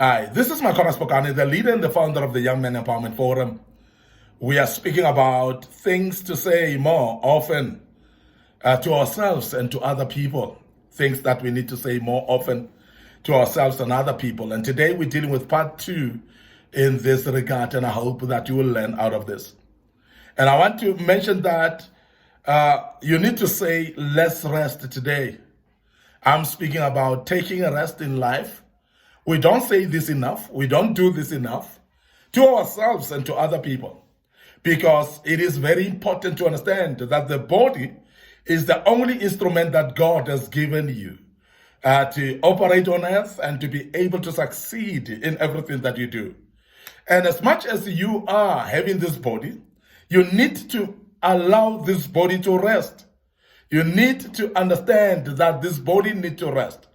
Hi, this is Micornus, Phokane, the leader and the founder of the Young Men Empowerment Forum. We are speaking about things to say more often to ourselves and to other people. Things that we need to say more often to ourselves and other people. And today we're dealing with part 2 in this regard, and I hope that you will learn out of this. And I want to mention that you need to say less rest today. I'm speaking about taking a rest in life. We don't say this enough. We don't do this enough to ourselves and to other people, because it is very important to understand that the body is the only instrument that God has given you to operate on earth and to be able to succeed in everything that you do. And as much as you are having this body, you need to allow this body to rest. You need to understand that this body needs to rest.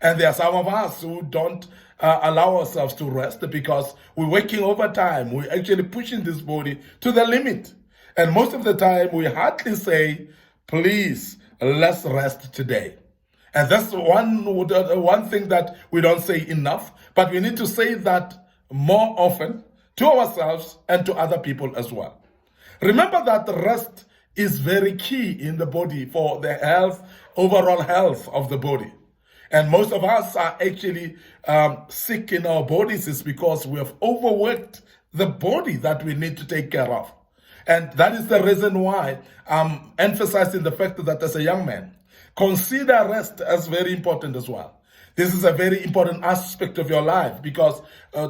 And there are some of us who don't allow ourselves to rest because we're working overtime. We're actually pushing this body to the limit. And most of the time, we hardly say, please, let's rest today. And that's one thing that we don't say enough, but we need to say that more often to ourselves and to other people as well. Remember that rest is very key in the body for the health, overall health of the body. And most of us are actually sick in our bodies is because we have overworked the body that we need to take care of. And that is the reason why I'm emphasizing the fact that as a young man, consider rest as very important as well. This is a very important aspect of your life because,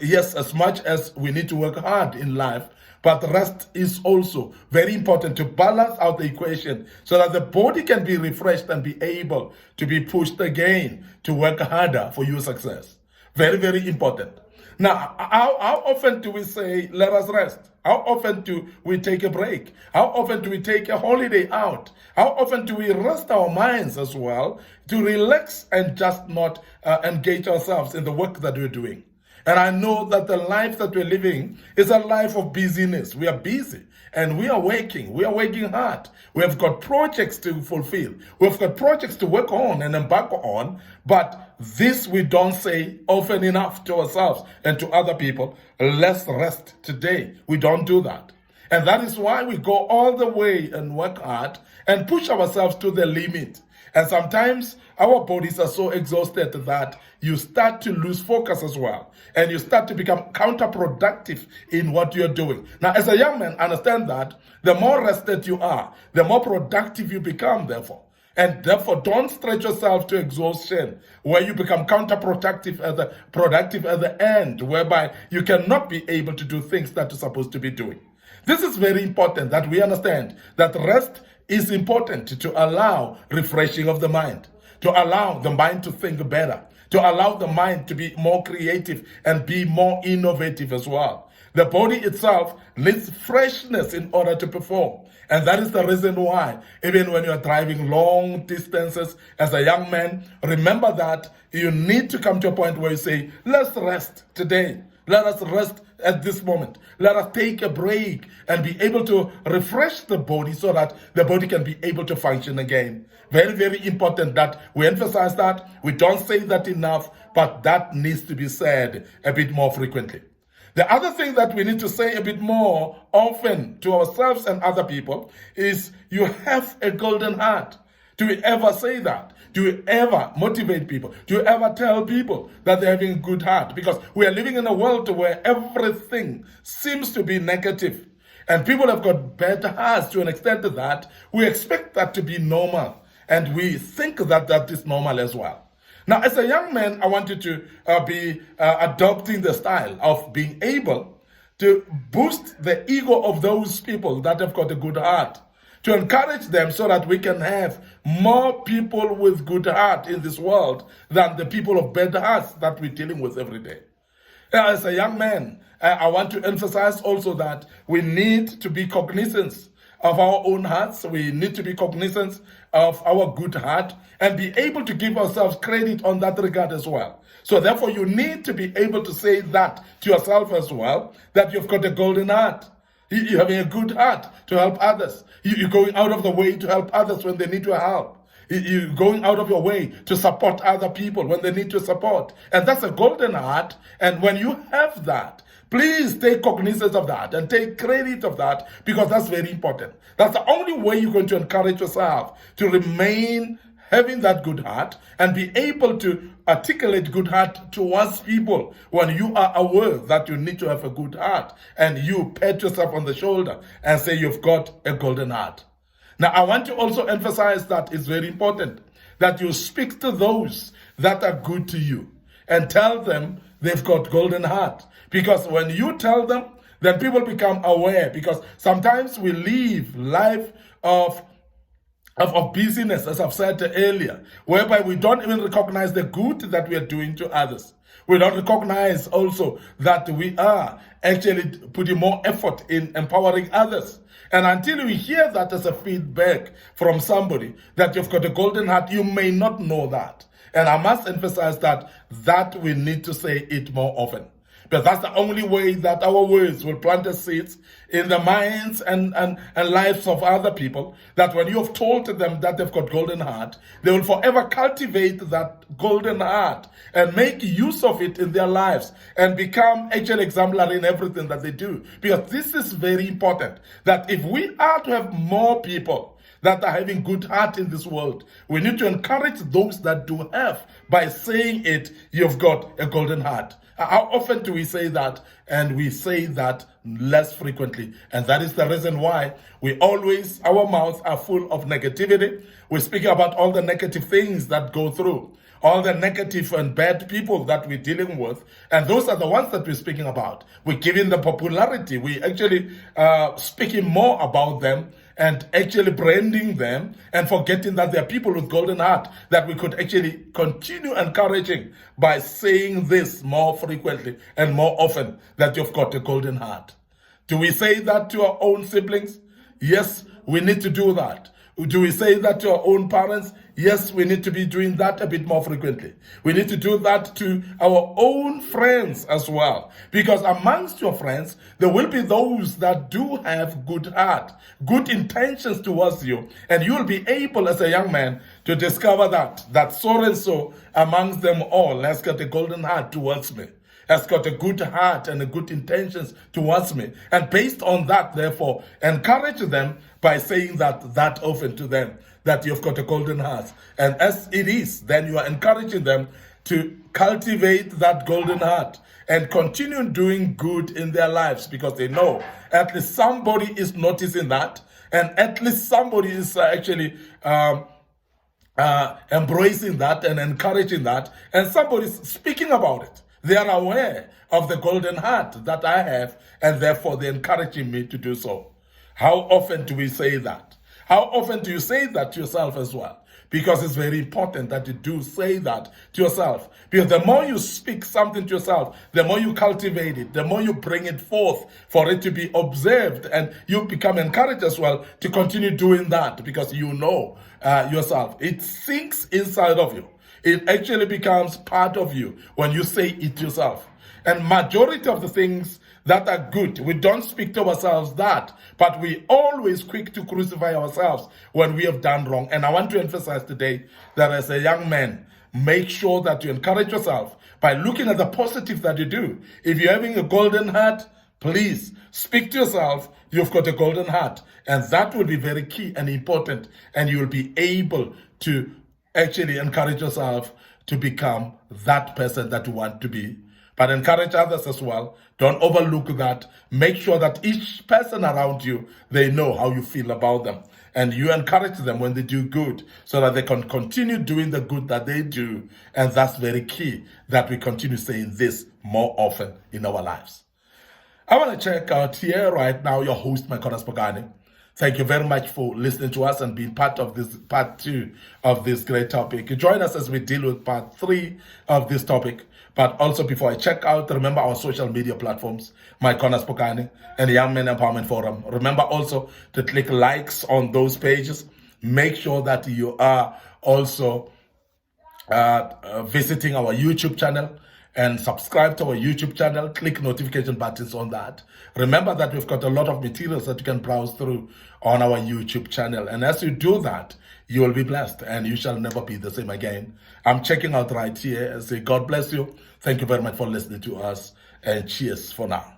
yes, as much as we need to work hard in life, but rest is also very important to balance out the equation so that the body can be refreshed and be able to be pushed again to work harder for your success. Very, very important. Now, how often do we say, let us rest? How often do we take a break? How often do we take a holiday out? How often do we rest our minds as well to relax and just not engage ourselves in the work that we're doing? And I know that the life that we're living is a life of busyness. We are busy and we are working. We are working hard. We have got projects to fulfill. We've got projects to work on and embark on. But this we don't say often enough to ourselves and to other people. Let's rest today. We don't do that. And that is why we go all the way and work hard and push ourselves to the limit. And sometimes our bodies are so exhausted that you start to lose focus as well. And you start to become counterproductive in what you're doing. Now, as a young man, understand that the more rested you are, the more productive you become, therefore. And therefore, don't stretch yourself to exhaustion, where you become counterproductive productive at the end, whereby you cannot be able to do things that you're supposed to be doing. This is very important that we understand that rest is important to allow refreshing of the mind, to allow the mind to think better, to allow the mind to be more creative and be more innovative as well. The body itself needs freshness in order to perform. And that is the reason why, even when you are driving long distances as a young man, remember that you need to come to a point where you say, let's rest today. Let us rest at this moment. Let us take a break and be able to refresh the body so that the body can be able to function again. Very, very important that we emphasize that. We don't say that enough, but that needs to be said a bit more frequently. The other thing that we need to say a bit more often to ourselves and other people is you have a golden heart. Do we ever say that? Do we ever motivate people? Do you ever tell people that they're having a good heart? Because we are living in a world where everything seems to be negative. And people have got bad hearts to an extent that we expect that to be normal. And we think that that is normal as well. Now, as a young man, I want you to be adopting the style of being able to boost the ego of those people that have got a good heart, to encourage them so that we can have more people with good heart in this world than the people of bad hearts that we're dealing with every day. As a young man, I want to emphasize also that we need to be cognizant of our own hearts. We need to be cognizant of our good heart and be able to give ourselves credit on that regard as well. So therefore, you need to be able to say that to yourself as well, that you've got a golden heart. You're having a good heart to help others. You're going out of the way to help others when they need your help. You going out of your way to support other people when they need to support. And that's a golden heart. And when you have that, please take cognizance of that and take credit of that, because that's very important. That's the only way you're going to encourage yourself to remain having that good heart and be able to articulate good heart towards people when you are aware that you need to have a good heart, and you pat yourself on the shoulder and say you've got a golden heart. Now, I want to also emphasize that it's very important that you speak to those that are good to you and tell them they've got golden heart. Because when you tell them, then people become aware, because sometimes we live life of busyness, as I've said earlier, whereby we don't even recognize the good that we are doing to others. We don't recognize also that we are actually putting more effort in empowering others. And until we hear that as a feedback from somebody that you've got a golden heart, you may not know that. And I must emphasize that we need to say it more often. Because that's the only way that our words will plant the seeds in the minds and lives of other people, that when you have told them that they've got golden heart, they will forever cultivate that golden heart and make use of it in their lives and become actually exemplary in everything that they do. Because this is very important, that if we are to have more people that are having good heart in this world, we need to encourage those that do have by saying it, you've got a golden heart. How often do we say that? And we say that less frequently. And that is the reason why our mouths are full of negativity. We're speaking about all the negative things that go through, all the negative and bad people that we're dealing with. And those are the ones that we're speaking about. We're giving them popularity. We actually speaking more about them and actually branding them, and forgetting that there are people with golden heart that we could actually continue encouraging by saying this more frequently and more often, that you've got a golden heart. Do we say that to our own siblings? Yes, we need to do that. Do we say that to our own parents? Yes, we need to be doing that a bit more frequently. We need to do that to our own friends as well. Because amongst your friends, there will be those that do have good heart, good intentions towards you. And you will be able, as a young man, to discover that so and so amongst them all has got a golden heart towards me, has got a good heart and a good intentions towards me. And based on that, therefore, encourage them by saying that often to them, that you've got a golden heart. And as it is, then you are encouraging them to cultivate that golden heart and continue doing good in their lives, because they know at least somebody is noticing that, and at least somebody is actually embracing that and encouraging that, and somebody's speaking about it. They are aware of the golden heart that I have, and therefore they're encouraging me to do so. How often do we say that? How often do you say that to yourself as well? Because it's very important that you do say that to yourself. Because the more you speak something to yourself, the more you cultivate it, the more you bring it forth for it to be observed, and you become encouraged as well to continue doing that, because you know yourself. It sinks inside of you. It actually becomes part of you when you say it yourself. And majority of the things that are good, we don't speak to ourselves that, but we always quick to crucify ourselves when we have done wrong. And I want to emphasize today that as a young man, make sure that you encourage yourself by looking at the positive that you do. If you're having a golden heart, please speak to yourself, you've got a golden heart. And that will be very key and important. And you will be able to actually encourage yourself to become that person that you want to be. But encourage others as well. Don't overlook that. Make sure that each person around you, they know how you feel about them. And you encourage them when they do good, so that they can continue doing the good that they do. And that's very key, that we continue saying this more often in our lives. I want to check out here right now your host, Micornus Phokane. Thank you very much for listening to us and being part of this part 2 of this great topic. Join us as we deal with part 3 of this topic. But also, before I check out, remember our social media platforms, Micornus Phokane and the Young Men Empowerment Forum. Remember also to click likes on those pages. Make sure that you are also visiting our YouTube channel and subscribe to our YouTube channel. Click notification buttons on that. Remember that we've got a lot of materials that you can browse through on our YouTube channel. And as you do that, you will be blessed and you shall never be the same again. I'm checking out right here and say, God bless you. Thank you very much for listening to us, and cheers for now.